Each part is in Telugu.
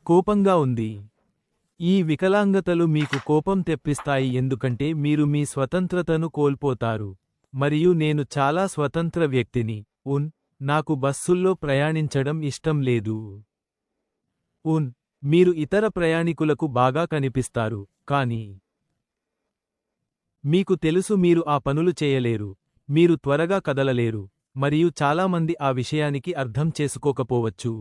కోపంగా ఉంది. ఈ వికలాంగతలు మీకు కోపం తెప్పిస్తాయి ఎందుకంటే మీరు మీ స్వతంత్రతను కోల్పోతారు. మరియు నేను చాలా స్వతంత్ర వ్యక్తిని. నాకు బస్సుల్లో ప్రయాణించడం ఇష్టం లేదు. మీరు ఇతర ప్రయాణికులకు బాగా కనిపిస్తారు, కానీ మీకు తెలుసు మీరు ఆ పనులు చేయలేరు. మీరు త్వరగా కదలలేరు, మరియు చాలామంది ఆ విషయానికి అర్థం చేసుకోకపోవచ్చు.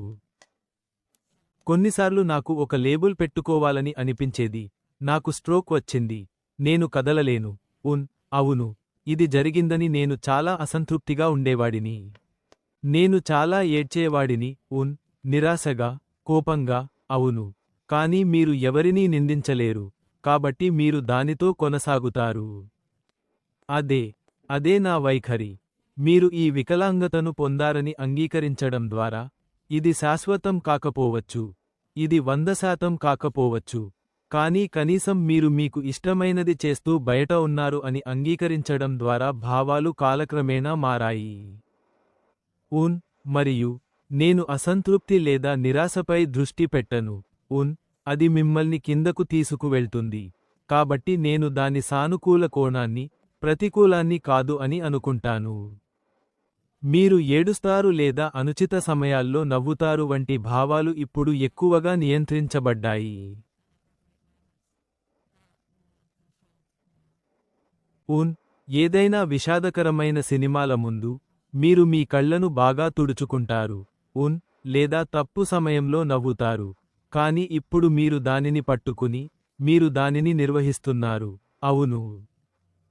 కొన్నిసార్లు నాకు ఒక లేబుల్ పెట్టుకోవాలని అనిపించేది. నాకు స్ట్రోక్ వచ్చింది. నేను కదలలేను. అవును, ఇది జరిగిందని నేను చాలా అసంతృప్తిగా ఉండేవాడిని. నేను చాలా ఏడ్చేవాడిని. నిరాశగా, కోపంగా, అవును. కానీ మీరు ఎవరినీ నిందించలేరు, కాబట్టి మీరు దానితో కొనసాగుతారు. అదే నా వైఖరి. మీరు ఈ వికలాంగతను పొందారని అంగీకరించడం ద్వారా, ఇది శాశ్వతం కాకపోవచ్చు, ఇది 100% కాకపోవచ్చు, కానీ కనీసం మీరు మీకు ఇష్టమైనది చేస్తూ బయట ఉన్నారు అని అంగీకరించడం ద్వారా భావాలు కాలక్రమేణా మారాయి. మరియు నేను అసంతృప్తి లేదా నిరాశపై దృష్టి పెట్టను. అది మిమ్మల్ని కిందకు తీసుకువెళ్తుంది, కాబట్టి నేను దాని సానుకూల కోణాన్ని, ప్రతికూలాన్ని కాదు అని అనుకుంటాను. మీరు ఏడుస్తారు లేదా అనుచిత సమయాల్లో నవ్వుతారు వంటి భావాలు ఇప్పుడు ఎక్కువగా నియంత్రించబడ్డాయి. ఏదైనా విషాదకరమైన సినిమాల ముందు, మీరు మీ కళ్లను బాగా తుడుచుకుంటారు. లేదా తప్పు సమయంలో నవ్వుతారు. కానీ ఇప్పుడు మీరు దానిని పట్టుకుని, మీరు దానిని నిర్వహిస్తున్నారు. అవును.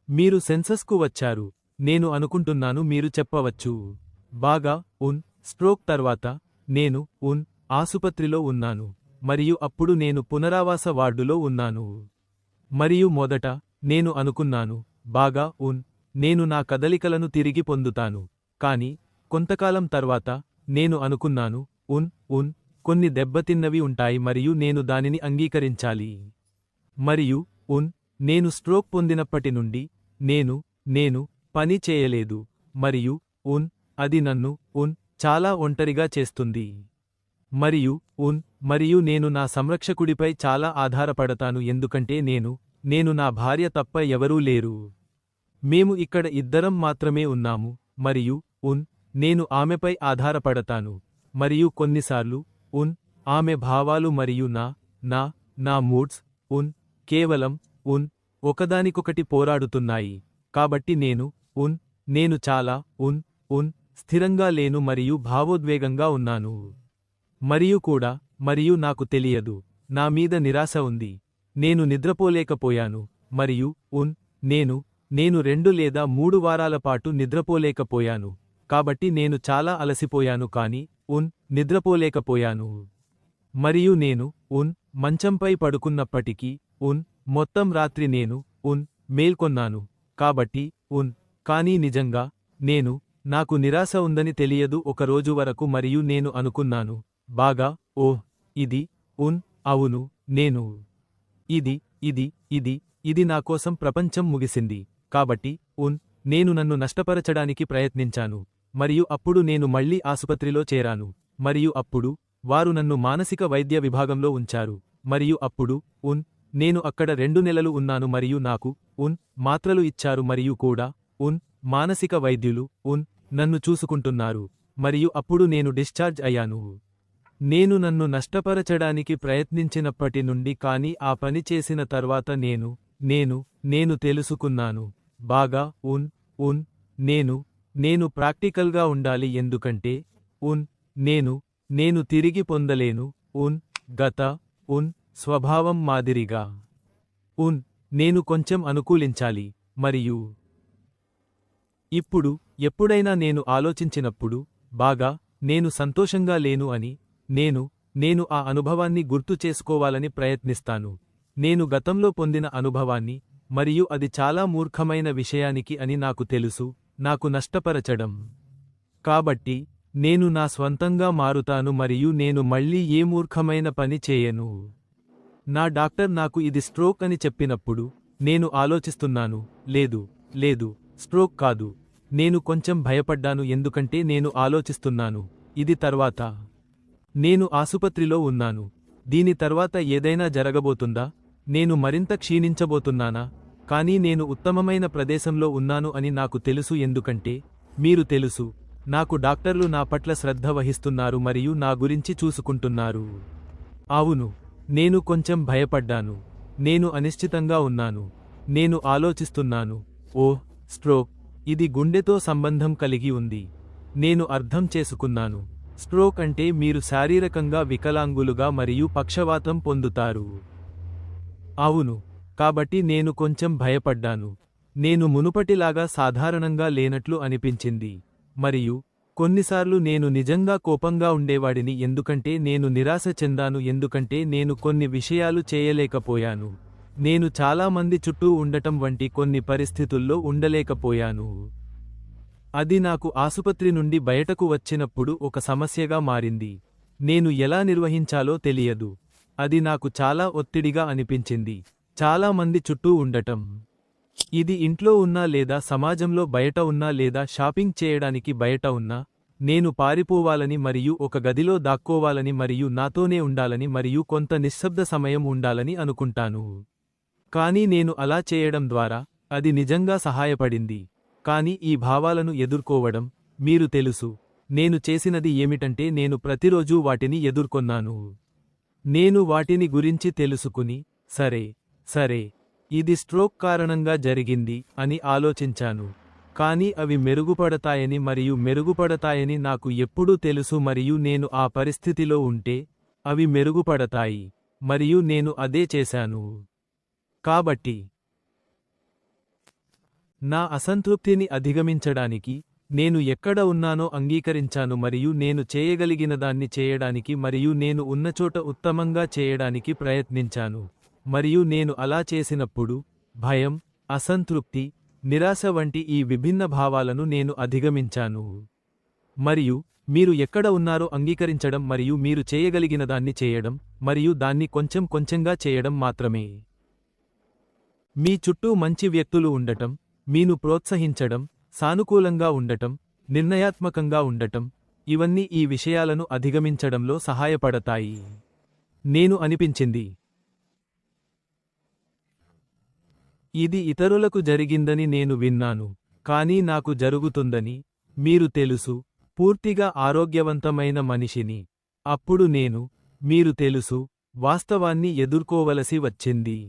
మీరు సెన్సస్కు వచ్చారు. నేను అనుకుంటున్నాను మీరు చెప్పవచ్చు. బాగా. స్ట్రోక్ తర్వాత, నేను ఆసుపత్రిలో ఉన్నాను. మరియు అప్పుడు నేను పునరావాస వార్డులో ఉన్నాను. మరియు మొదట, నేను అనుకున్నాను, బాగా. నేను నా కదలికలను తిరిగి పొందుతాను. కానీ, కొంతకాలం తర్వాత, నేను అనుకున్నాను, కొన్ని దెబ్బతిన్నవి ఉంటాయి మరియు నేను దానిని అంగీకరించాలి. మరియు, నేను స్ట్రోక్ పొందినప్పటి నుండి, నేను పని చేయలేదు. మరియు, అది నన్ను, చాలా ఒంటరిగా చేస్తుంది. మరియు నేను నా సంరక్షకుడిపై చాలా ఆధారపడతాను ఎందుకంటే నేను నా భార్య తప్ప ఎవరూ లేరు. మేము ఇక్కడ ఇద్దరం మాత్రమే ఉన్నాము, మరియు, నేను ఆమెపై ఆధారపడతాను. మరియు కొన్నిసార్లు, ఆమె భావాలు మరియు నా మూడ్స్, కేవలం, ఒకదానికొకటి పోరాడుతున్నాయి. కాబట్టి నేను చాలా, స్థిరంగా లేను మరియు భావోద్వేగంగా ఉన్నాను. మరియు నాకు తెలియదు. నా మీద నిరాశ ఉంది. నేను నిద్రపోలేకపోయాను. మరియు, నేను 2 లేదా 3 వారాల పాటు నిద్రపోలేకపోయాను. కాబట్టి నేను చాలా అలసిపోయాను కానీ, నిద్రపోలేకపోయాను. మరియు నేను, మంచంపై పడుకున్నప్పటికీ, మొత్తం రాత్రి నేను, మేల్కొన్నాను. కాబట్టి, కానీ నిజంగా, నాకు నిరాశ ఉందని తెలియదు ఒక రోజు వరకు మరియు నేను అనుకున్నాను, బాగా, ఓహ్, ఇది, అవును, ఇది నా కోసం ప్రపంచం ముగిసింది. కాబట్టి, నేను నన్ను నష్టపరచడానికి ప్రయత్నించాను. మరియు అప్పుడు నేను మళ్ళీ ఆసుపత్రిలో చేరాను. మరియు అప్పుడు, వారు నన్ను మానసిక వైద్య విభాగంలో ఉంచారు. మరియు అప్పుడు, నేను అక్కడ 2 నెలలు ఉన్నాను మరియు నాకు, మాత్రలు ఇచ్చారు మరియు కూడా, మానసిక వైద్యులు, నన్ను చూసుకుంటున్నారు. మరియు అప్పుడు నేను డిశ్చార్జ్ అయ్యాను. నేను నన్ను నష్టపరచడానికి ప్రయత్నించినప్పటి నుండి కానీ ఆ పని చేసిన తర్వాత నేను తెలుసుకున్నాను, బాగా, నేను ప్రాక్టికల్గా ఉండాలి ఎందుకంటే, నేను తిరిగి పొందలేను, గత, స్వభావం మాదిరిగా. నేను కొంచెం అనుకూలించాలి. మరియు ఇప్పుడు, ఎప్పుడైనా నేను ఆలోచించినప్పుడు, బాగా, నేను సంతోషంగా లేను అని, నేను ఆ అనుభవాన్ని గుర్తు చేసుకోవాలని ప్రయత్నిస్తాను. నేను గతంలో పొందిన అనుభవాన్ని, మరియు అది చాలా మూర్ఖమైన విషయానికి అని నాకు తెలుసు, నాకు నష్టపరచడం. కాబట్టి, నేను నా స్వంతంగా మారుతాను మరియు నేను మళ్ళీ ఏ మూర్ఖమైన పని చేయను. నా డాక్టర్ నాకు ఇది స్ట్రోక్ అని చెప్పినప్పుడు, నేను ఆలోచిస్తున్నాను, లేదు, స్ట్రోక్ కాదు. నేను కొంచెం భయపడ్డాను ఎందుకంటే నేను ఆలోచిస్తున్నాను, ఇది తర్వాత. నేను ఆసుపత్రిలో ఉన్నాను. దీని తర్వాత ఏదైనా జరగబోతుందా? నేను మరింత క్షీణించబోతున్నానా? కానీ నేను ఉత్తమమైన ప్రదేశంలో ఉన్నాను అని నాకు తెలుసు ఎందుకంటే మీరు తెలుసు నాకు డాక్టర్లు నా పట్ల శ్రద్ధ వహిస్తున్నారు మరియు నా గురించి చూసుకుంటున్నారు. అవును, నేను కొంచెం భయపడ్డాను. నేను అనిశ్చితంగా ఉన్నాను. నేను ఆలోచిస్తున్నాను, ఓహ్ స్ట్రోక్, ఇది గుండెతో సంబంధం కలిగి ఉంది. నేను అర్థం చేసుకున్నాను. స్ట్రోక్ అంటే మీరు శారీరకంగా వికలాంగులుగా మరియు పక్షవాతం పొందుతారు. అవును, కాబట్టి నేను కొంచెం భయపడ్డాను. నేను మునుపటిలాగా సాధారణంగా లేనట్లు అనిపించింది. మరియు కొన్నిసార్లు నేను నిజంగా కోపంగా ఉండేవాడిని ఎందుకంటే నేను నిరాశ చెందాను ఎందుకంటే నేను కొన్ని విషయాలు చేయలేకపోయాను. నేను చాలా మంది చుట్టూ ఉండటం వంటి కొన్ని పరిస్థితుల్లో ఉండలేకపోయాను. అది నాకు ఆసుపత్రి నుండి బయటకు వచ్చినప్పుడు ఒక సమస్యగా మారింది. నేను ఎలా నిర్వహించాలో తెలియదు. అది నాకు చాలా ఒత్తిడిగా అనిపించింది. చాలా మంది చుట్టూ ఉండటం. ఇది ఇంట్లో ఉన్నా లేదా సమాజంలో బయట ఉన్నా లేదా షాపింగ్ చేయడానికి బయట ఉన్నా, నేను పారిపోవాలని మరియు ఒక గదిలో దాక్కోవాలని మరియు నాతోనే ఉండాలని మరియు కొంత నిశ్శబ్ద సమయం ఉండాలని అనుకుంటాను. కానీ నేను అలా చేయడం ద్వారా అది నిజంగా సహాయపడింది. కానీ ఈ భావాలను ఎదుర్కోవడం, మీరు తెలుసు, నేను చేసినది ఏమిటంటే నేను ప్రతిరోజూ వాటిని ఎదుర్కొన్నాను. నేను వాటిని గురించి తెలుసుకుని, సరే, ఇది స్ట్రోక్ కారణంగా జరిగింది అని ఆలోచించాను. కానీ అవి మెరుగుపడతాయని మరియు మెరుగుపడతాయని నాకు ఎప్పుడూ తెలుసు మరియు నేను ఆ పరిస్థితిలో ఉంటే అవి మెరుగుపడతాయి మరియు నేను అదే చేశాను. కాబట్టి నా అసంతృప్తిని అధిగమించడానికి నేను ఎక్కడ ఉన్నానో అంగీకరించాను మరియు నేను చేయగలిగినదాన్ని చేయడానికి మరియు నేను ఉన్నచోట ఉత్తమంగా చేయడానికి ప్రయత్నించాను. మరియు నేను అలా చేసినప్పుడు భయం, అసంతృప్తి, నిరాశ వంటి ఈ విభిన్న భావాలను నేను అధిగమించాను. మరియు మీరు ఎక్కడ ఉన్నారో అంగీకరించడం మరియు మీరు చేయగలిగినదాన్ని చేయడం మరియు దాన్ని కొంచెం కొంచెంగా చేయడం మాత్రమే. మీ చుట్టూ మంచి వ్యక్తులు ఉండటం, మీను ప్రోత్సహించడం, సానుకూలంగా ఉండటం, నిర్ణయాత్మకంగా ఉండటం, ఇవన్నీ ఈ విషయాలను అధిగమించడంలో సహాయపడతాయి. నేను అనిపించింది. ఇది ఇతరులకు జరిగిందని నేను విన్నాను. కానీ నాకు జరుగుతుందని, మీరు తెలుసు, పూర్తిగా ఆరోగ్యవంతమైన మనిషిని. అప్పుడు మీరు తెలుసు, వాస్తవాన్ని ఎదుర్కోవలసి వచ్చింది.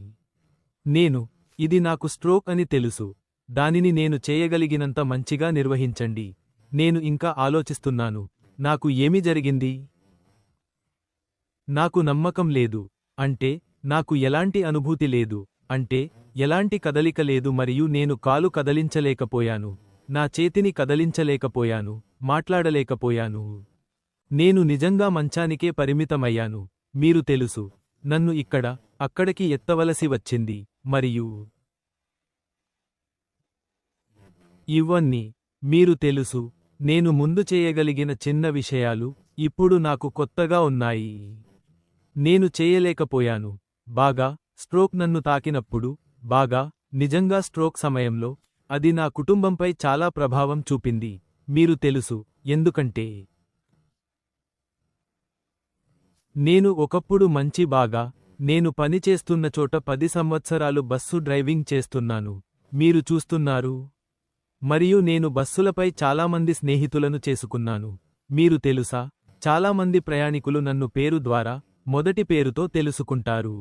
ఇది నాకు స్ట్రోక్ అని తెలుసు. దానిని నేను చేయగలిగినంత మంచిగా నిర్వహించండి. నేను ఇంకా ఆలోచిస్తున్నాను, నాకు ఏమి జరిగింది? నాకు నమ్మకం లేదు. అంటే నాకు ఎలాంటి అనుభూతి లేదు. అంటే ఎలాంటి కదలిక లేదు మరియు నేను కాలు కదలించలేకపోయాను. నా చేతిని కదలించలేకపోయాను. మాట్లాడలేకపోయాను. నేను నిజంగా మంచానికే పరిమితమయ్యాను. మీరు తెలుసు, నన్ను అక్కడికి ఎత్తవలసి వచ్చింది. మరియు ఇవన్నీ, మీరు తెలుసు, నేను ముందు చేయగలిగిన చిన్న విషయాలు ఇప్పుడు నాకు కొత్తగా ఉన్నాయి. నేను చేయలేకపోయాను. బాగా స్ట్రోక్ నన్ను తాకినప్పుడు, నిజంగా స్ట్రోక్ సమయంలో, అది నా కుటుంబంపై చాలా ప్రభావం చూపింది. మీరు తెలుసు, ఎందుకంటే నేను ఒకప్పుడు నేను పనిచేస్తున్న చోట 10 సంవత్సరాలు బస్సు డ్రైవింగ్ చేస్తున్నాను. మీరు చూస్తున్నారు. మరియు నేను బస్సులపై చాలామంది స్నేహితులను చేసుకున్నాను. మీరు తెలుసా, చాలామంది ప్రయాణికులు నన్ను పేరు ద్వారా, మొదటి పేరుతో తెలుసుకుంటారు.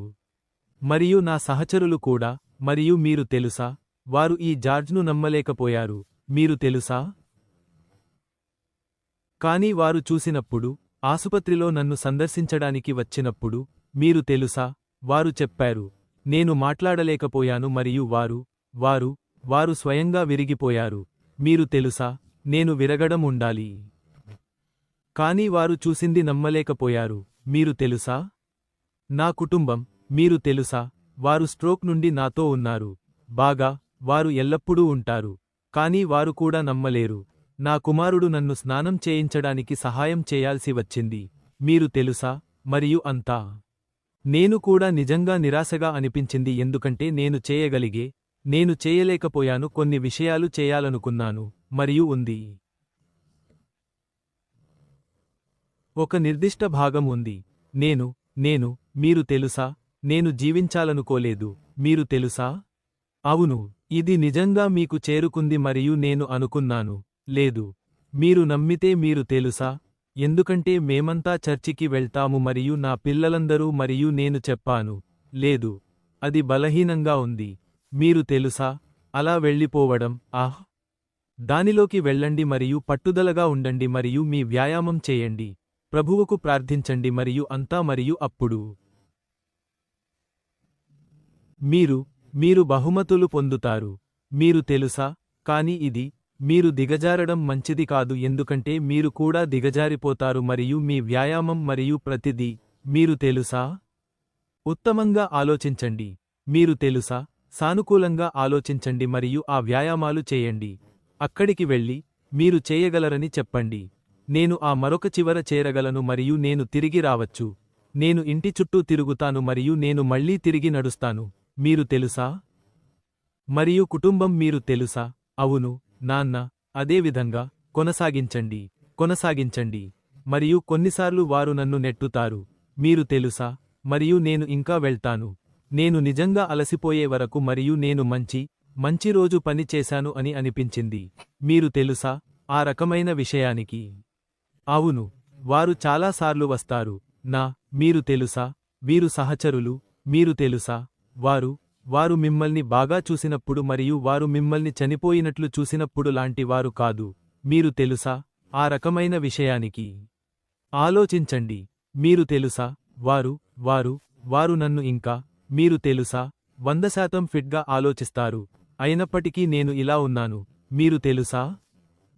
మరియు నా సహచరులు కూడా. మరియు మీరు తెలుసా, వారు ఈ జార్జ్ను నమ్మలేకపోయారు. మీరు తెలుసా? కానీ వారు చూసినప్పుడు, ఆసుపత్రిలో నన్ను సందర్శించడానికి వచ్చినప్పుడు, మీరు తెలుసా, వారు చెప్పారు, నేను మాట్లాడలేకపోయాను మరియు వారు స్వయంగా విరిగిపోయారు. మీరు తెలుసా, నేను విరగడం ఉండాలి. కానీ వారు చూసింది నమ్మలేకపోయారు. మీరు తెలుసా? నా కుటుంబం, మీరు తెలుసా, వారు స్ట్రోక్ నుండి నాతో ఉన్నారు. వారు ఎల్లప్పుడూ ఉంటారు. కానీ వారు కూడా నమ్మలేరు. నా కుమారుడు నన్ను స్నానం చేయించడానికి సహాయం చేయాల్సి వచ్చింది. మీరు తెలుసా, మరియు అంతా. నేను కూడా నిజంగా నిరాశగా అనిపించింది ఎందుకంటే నేను చేయలేకపోయాను. కొన్ని విషయాలు చేయాలనుకున్నాను మరియు ఉంది. ఒక నిర్దిష్ట భాగం ఉంది. మీరు తెలుసా, నేను జీవించాలనుకోలేదు, మీరు తెలుసా? అవును, ఇది నిజంగా మీకు చేరుకుంది మరియు నేను అనుకున్నాను, లేదు. మీరు నమ్మితే మీరు తెలుసా, ఎందుకంటే మేమంతా చర్చికి వెళ్తాము మరియు నా పిల్లలందరూ మరియు నేను చెప్పాను, లేదు. అది బలహీనంగా ఉంది. మీరు తెలుసా, అలా వెళ్ళిపోవడం, ఆహ్! దానిలోకి వెళ్ళండి మరియు పట్టుదలగా ఉండండి మరియు మీ వ్యాయామం చేయండి. ప్రభువుకు ప్రార్థించండి మరియు అంతా మరియు అప్పుడు మీరు బహుమతులు పొందుతారు. మీరు తెలుసా, కాని ఇది, మీరు దిగజారడం మంచిది కాదు ఎందుకంటే మీరు కూడా దిగజారిపోతారు మరియు మీ వ్యాయామం మరియు ప్రతిదీ, మీరు తెలుసా? ఉత్తమంగా ఆలోచించండి. మీరు తెలుసా, సానుకూలంగా ఆలోచించండి మరియు ఆ వ్యాయామాలు చేయండి. అక్కడికి వెళ్ళి, మీరు చేయగలరని చెప్పండి. నేను ఆ మరొక చివర చేరగలను మరియు నేను తిరిగి రావచ్చు. నేను ఇంటి చుట్టూ తిరుగుతాను మరియు నేను మళ్ళీ తిరిగి నడుస్తాను. మీరు తెలుసా? మరియు కుటుంబం మీరు తెలుసా, అవును, నాన్న, అదేవిధంగా, కొనసాగించండి. మరియు కొన్నిసార్లు వారు నన్ను నెట్టుతారు. మీరు తెలుసా, మరియు నేను ఇంకా వెళ్తాను. నేను నిజంగా అలసిపోయే వరకు మరియు నేను మంచి రోజు పని చేశాను అని అనిపించింది. మీరు తెలుసా, ఆ రకమైన విషయానికి. అవును, వారు చాలాసార్లు వస్తారు. మీరు తెలుసా, వీరు సహచరులు, మీరు తెలుసా, వారు మిమ్మల్ని బాగా చూసినప్పుడు మరియు వారు మిమ్మల్ని చనిపోయినట్లు చూసినప్పుడు లాంటి వారు కాదు. మీరు తెలుసా, ఆ రకమైన విషయానికి. ఆలోచించండి. మీరు తెలుసా, వారు నన్ను ఇంకా, మీరు తెలుసా, 100% ఫిట్గా ఆలోచిస్తారు. అయినప్పటికీ నేను ఇలా ఉన్నాను. మీరు తెలుసా?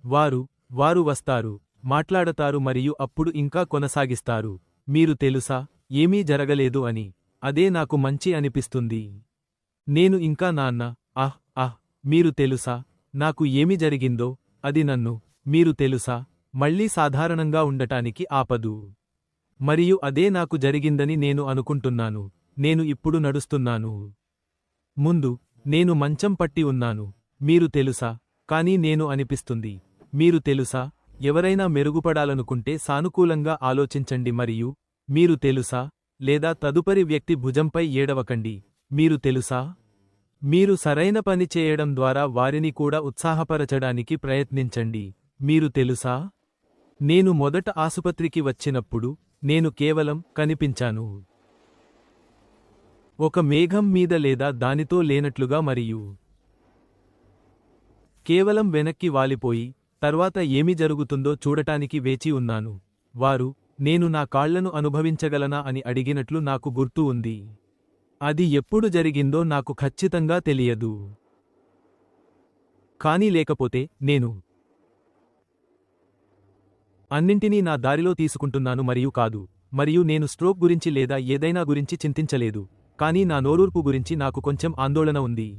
వారు వస్తారు, మాట్లాడతారు మరియు అప్పుడు ఇంకా కొనసాగిస్తారు. మీరు తెలుసా, ఏమీ జరగలేదు అని. అదే నాకు మంచి అనిపిస్తుంది. నేను ఇంకా నాన్న, మీరు తెలుసా, నాకు ఏమి జరిగిందో, అది నన్ను, మీరు తెలుసా, మళ్ళీ సాధారణంగా ఉండటానికి ఆపదు. మరియు అదే నాకు జరిగిందని నేను అనుకుంటున్నాను. నేను ఇప్పుడు నడుస్తున్నాను. ముందు, నేను మంచం పట్టి ఉన్నాను. మీరు తెలుసా, కానీ నేను అనిపిస్తుంది. మీరు తెలుసా, ఎవరైనా మెరుగుపడాలనుకుంటే సానుకూలంగా ఆలోచించండి మరియు, మీరు తెలుసా, లేదా తదుపరి వ్యక్తి భుజంపై ఏడవకండి. మీరు తెలుసా? మీరు సరైన పని చేయడం ద్వారా వారిని కూడా ఉత్సాహపరచడానికి ప్రయత్నించండి. మీరు తెలుసా? నేను మొదట ఆసుపత్రికి వచ్చినప్పుడు, నేను కేవలం కనిపించాను. ఒక మేఘం మీద లేదా దానితో లేనట్లుగా మరియు కేవలం వెనక్కి వాలిపోయి, తర్వాత ఏమి జరుగుతుందో చూడటానికి వేచి ఉన్నాను. నేను నా కాళ్లను అనుభవించగలనా అని అడిగినట్లు నాకు గుర్తు ఉంది. అది ఎప్పుడు జరిగిందో నాకు ఖచ్చితంగా తెలియదు. కానీ లేకపోతే, నేను అన్నింటినీ నా దారిలో తీసుకుంటున్నాను మరియు కాదు. మరియు నేను స్ట్రోక్ గురించి లేదా ఏదైనా గురించి చింతించలేదు. కానీ నా నోరూర్పు గురించి నాకు కొంచెం ఆందోళన ఉంది.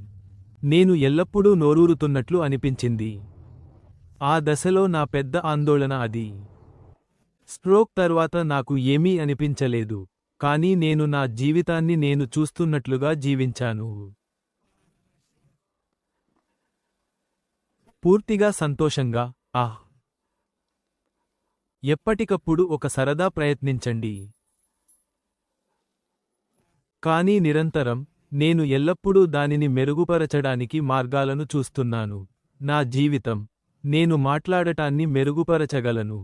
నేను ఎల్లప్పుడూ నోరూరుతున్నట్లు అనిపించింది. ఆ దశలో నా పెద్ద ఆందోళన అది. స్ట్రోక్ తర్వాత నాకు ఏమీ అనిపించలేదు. కానీ నేను నా జీవితాన్ని నేను చూస్తున్నట్లుగా జీవించాను. పూర్తిగా సంతోషంగా, ఎప్పటికప్పుడు ఒక సరదా ప్రయత్నించండి. కానీ నిరంతరం, నేను ఎల్లప్పుడూ దానిని మెరుగుపరచడానికి మార్గాలను చూస్తున్నాను. నా జీవితం. నేను మాట్లాడటాన్ని మెరుగుపరచగలను.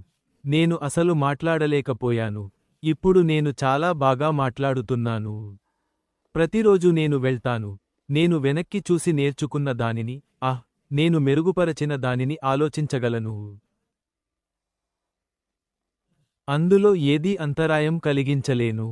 నేను అసలు మాట్లాడలేకపోయాను. ఇప్పుడు నేను చాలా బాగా మాట్లాడుతున్నాను. ప్రతిరోజు నేను వెళ్తాను. నేను వెనక్కి చూసి నేర్చుకున్న దానిని, నేను మెరుగుపరచిన దానిని ఆలోచించగలను. అందులో ఏదీ అంతరాయం కలిగించలేను.